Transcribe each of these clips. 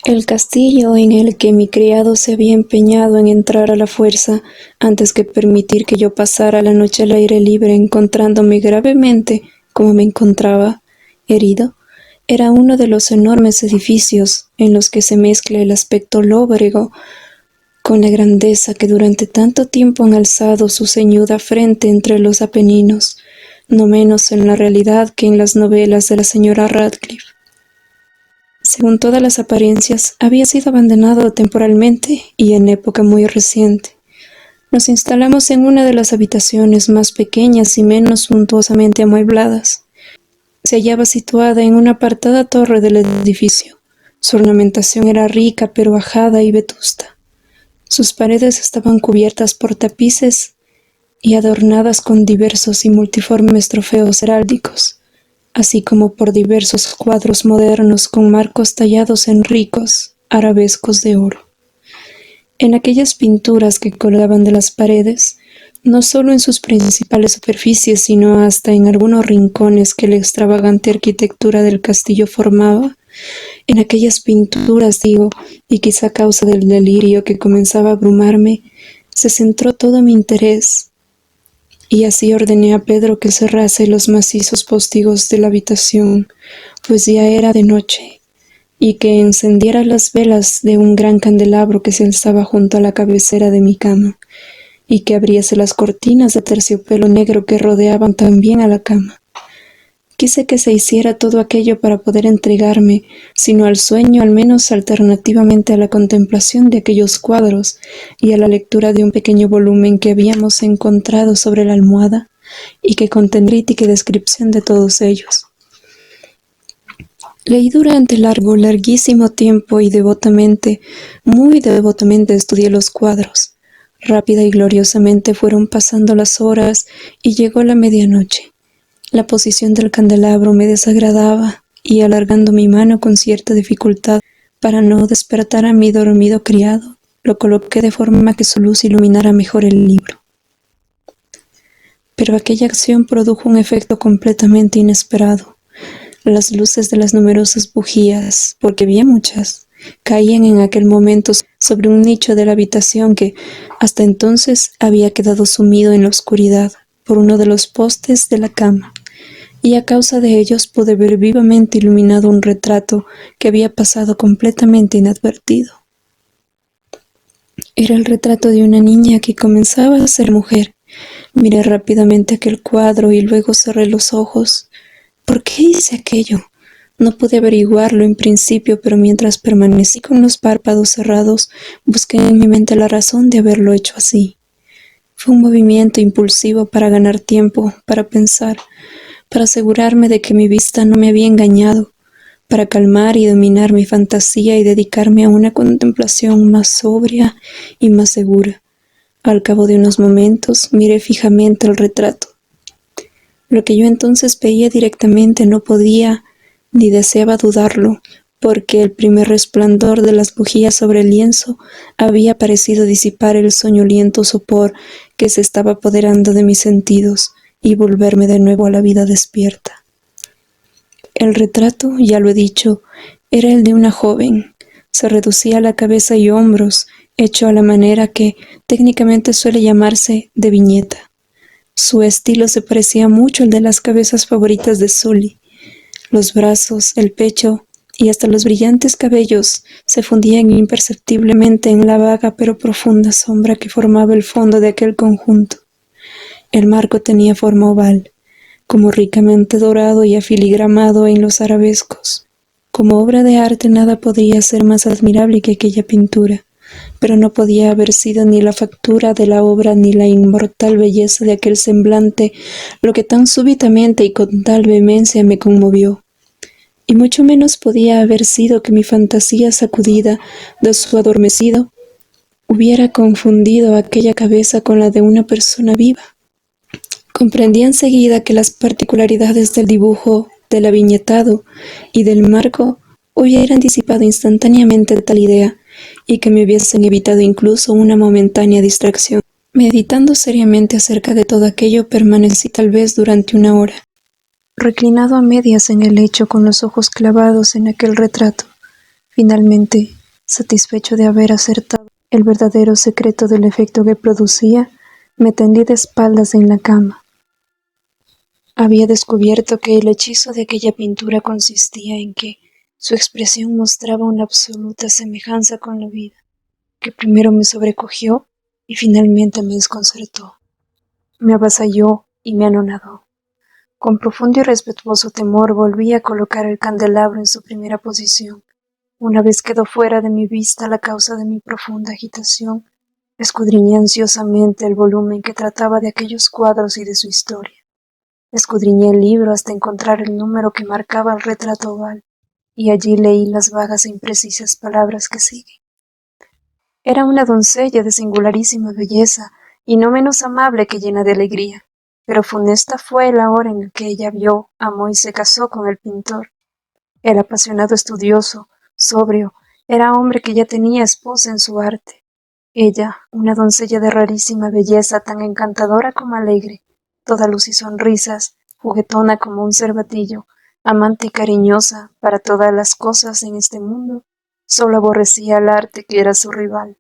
El castillo en el que mi criado se había empeñado en entrar a la fuerza antes que permitir que yo pasara la noche al aire libre encontrándome gravemente como me encontraba, herido, era uno de los enormes edificios en los que se mezcla el aspecto lóbrego con la grandeza que durante tanto tiempo han alzado su ceñuda frente entre los Apeninos, no menos en la realidad que en las novelas de la señora Radcliffe. Según todas las apariencias, había sido abandonado temporalmente y en época muy reciente. Nos instalamos en una de las habitaciones más pequeñas y menos suntuosamente amuebladas. Se hallaba situada en una apartada torre del edificio. Su ornamentación era rica pero ajada y vetusta. Sus paredes estaban cubiertas por tapices y adornadas con diversos y multiformes trofeos heráldicos, así como por diversos cuadros modernos con marcos tallados en ricos arabescos de oro. En aquellas pinturas que colgaban de las paredes, no solo en sus principales superficies, sino hasta en algunos rincones que la extravagante arquitectura del castillo formaba, en aquellas pinturas, digo, y quizá a causa del delirio que comenzaba a abrumarme, se centró todo mi interés, y así ordené a Pedro que cerrase los macizos postigos de la habitación, pues ya era de noche, y que encendiera las velas de un gran candelabro que se alzaba junto a la cabecera de mi cama, y que abriese las cortinas de terciopelo negro que rodeaban también a la cama. Quise que se hiciera todo aquello para poder entregarme, si no al sueño, al menos alternativamente a la contemplación de aquellos cuadros y a la lectura de un pequeño volumen que habíamos encontrado sobre la almohada y que contendría crítica y descripción de todos ellos. Leí durante larguísimo tiempo y devotamente, muy devotamente estudié los cuadros. Rápida y gloriosamente fueron pasando las horas y llegó la medianoche. La posición del candelabro me desagradaba y, alargando mi mano con cierta dificultad para no despertar a mi dormido criado, lo coloqué de forma que su luz iluminara mejor el libro. Pero aquella acción produjo un efecto completamente inesperado. Las luces de las numerosas bujías, porque había muchas, caían en aquel momento sobre un nicho de la habitación que, hasta entonces, había quedado sumido en la oscuridad por uno de los postes de la cama, y a causa de ellos pude ver vivamente iluminado un retrato que había pasado completamente inadvertido. Era el retrato de una niña que comenzaba a ser mujer. Miré rápidamente aquel cuadro y luego cerré los ojos. ¿Por qué hice aquello? No pude averiguarlo en principio, pero mientras permanecí con los párpados cerrados, busqué en mi mente la razón de haberlo hecho así. Fue un movimiento impulsivo para ganar tiempo, para pensar, para asegurarme de que mi vista no me había engañado, para calmar y dominar mi fantasía y dedicarme a una contemplación más sobria y más segura. Al cabo de unos momentos, miré fijamente el retrato. Lo que yo entonces veía directamente no podía ni deseaba dudarlo, porque el primer resplandor de las bujías sobre el lienzo había parecido disipar el soñoliento sopor que se estaba apoderando de mis sentidos y volverme de nuevo a la vida despierta. El retrato, ya lo he dicho, era el de una joven. Se reducía la cabeza y hombros, hecho a la manera que técnicamente suele llamarse de viñeta. Su estilo se parecía mucho al de las cabezas favoritas de Sully. Los brazos, el pecho y hasta los brillantes cabellos se fundían imperceptiblemente en la vaga pero profunda sombra que formaba el fondo de aquel conjunto. El marco tenía forma oval, como ricamente dorado y afiligramado en los arabescos. Como obra de arte nada podría ser más admirable que aquella pintura, pero no podía haber sido ni la factura de la obra ni la inmortal belleza de aquel semblante lo que tan súbitamente y con tal vehemencia me conmovió. Y mucho menos podía haber sido que mi fantasía sacudida de su adormecido hubiera confundido aquella cabeza con la de una persona viva. Comprendí enseguida que las particularidades del dibujo, del aviñetado y del marco hubieran disipado instantáneamente tal idea y que me hubiesen evitado incluso una momentánea distracción. Meditando seriamente acerca de todo aquello, permanecí tal vez durante una hora, reclinado a medias en el lecho con los ojos clavados en aquel retrato. Finalmente, Satisfecho de haber acertado el verdadero secreto del efecto que producía, me tendí de espaldas en la cama. Había descubierto que el hechizo de aquella pintura consistía en que su expresión mostraba una absoluta semejanza con la vida, que primero me sobrecogió y finalmente me desconcertó. Me avasalló y me anonadó. Con profundo y respetuoso temor volví a colocar el candelabro en su primera posición. Una vez quedó fuera de mi vista la causa de mi profunda agitación, escudriñé ansiosamente el volumen que trataba de aquellos cuadros y de su historia. Escudriñé el libro hasta encontrar el número que marcaba el retrato oval, y allí leí las vagas e imprecisas palabras que siguen. Era una doncella de singularísima belleza, y no menos amable que llena de alegría, pero funesta fue la hora en que ella vio, amó y se casó con el pintor. El apasionado estudioso, sobrio, era hombre que ya tenía esposa en su arte. Ella, una doncella de rarísima belleza, tan encantadora como alegre, toda luz y sonrisas, juguetona como un cervatillo, amante y cariñosa para todas las cosas en este mundo, solo aborrecía al arte que era su rival.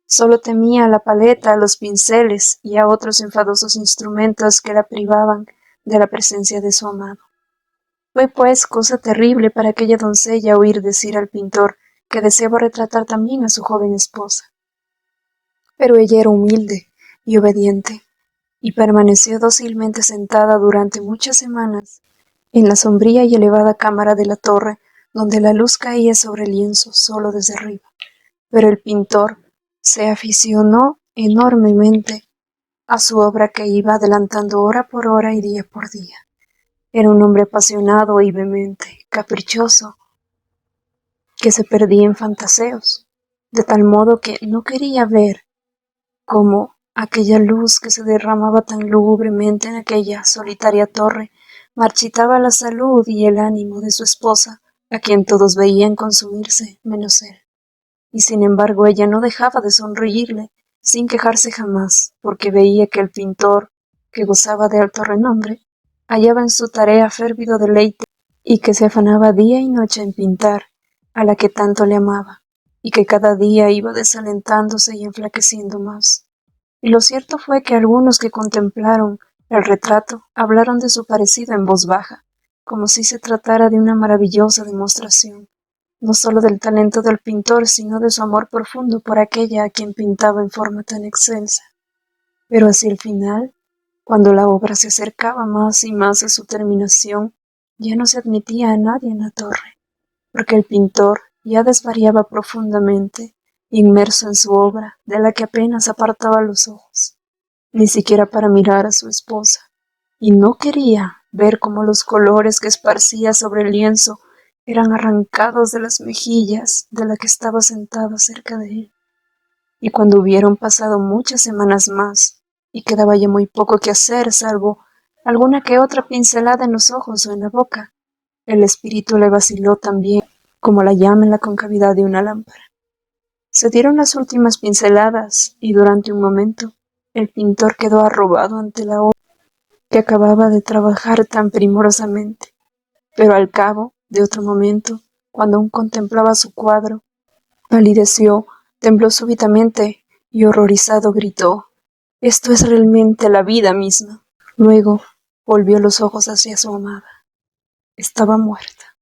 Solo temía a la paleta, a los pinceles y a otros enfadosos instrumentos que la privaban de la presencia de su amado. Fue pues cosa terrible para aquella doncella oír decir al pintor que deseaba retratar también a su joven esposa. Pero ella era humilde y obediente, y permaneció dócilmente sentada durante muchas semanas en la sombría y elevada cámara de la torre, donde la luz caía sobre el lienzo solo desde arriba. Pero el pintor se aficionó enormemente a su obra, que iba adelantando hora por hora y día por día. Era un hombre apasionado y vehemente, caprichoso, que se perdía en fantaseos, de tal modo que no quería ver cómo aquella luz que se derramaba tan lúgubremente en aquella solitaria torre marchitaba la salud y el ánimo de su esposa, a quien todos veían consumirse menos él. Y sin embargo ella no dejaba de sonreírle, sin quejarse jamás, porque veía que el pintor, que gozaba de alto renombre, hallaba en su tarea férvido deleite, y que se afanaba día y noche en pintar a la que tanto le amaba, y que cada día iba desalentándose y enflaqueciendo más. Y lo cierto fue que algunos que contemplaron el retrato hablaron de su parecido en voz baja, como si se tratara de una maravillosa demostración, no solo del talento del pintor, sino de su amor profundo por aquella a quien pintaba en forma tan excelsa. Pero hacia el final, cuando la obra se acercaba más y más a su terminación, ya no se admitía a nadie en la torre, porque el pintor ya desvariaba profundamente, inmerso en su obra, de la que apenas apartaba los ojos, ni siquiera para mirar a su esposa, y no quería ver cómo los colores que esparcía sobre el lienzo eran arrancados de las mejillas de la que estaba sentada cerca de él. Y cuando hubieron pasado muchas semanas más, y quedaba ya muy poco que hacer, salvo alguna que otra pincelada en los ojos o en la boca, el espíritu le vaciló también, como la llama en la concavidad de una lámpara. Se dieron las últimas pinceladas, y durante un momento el pintor quedó arrobado ante la obra que acababa de trabajar tan primorosamente. Pero al cabo de otro momento, cuando aún contemplaba su cuadro, palideció, tembló súbitamente y horrorizado gritó: «Esto es realmente la vida misma». Luego volvió los ojos hacia su amada. Estaba muerta.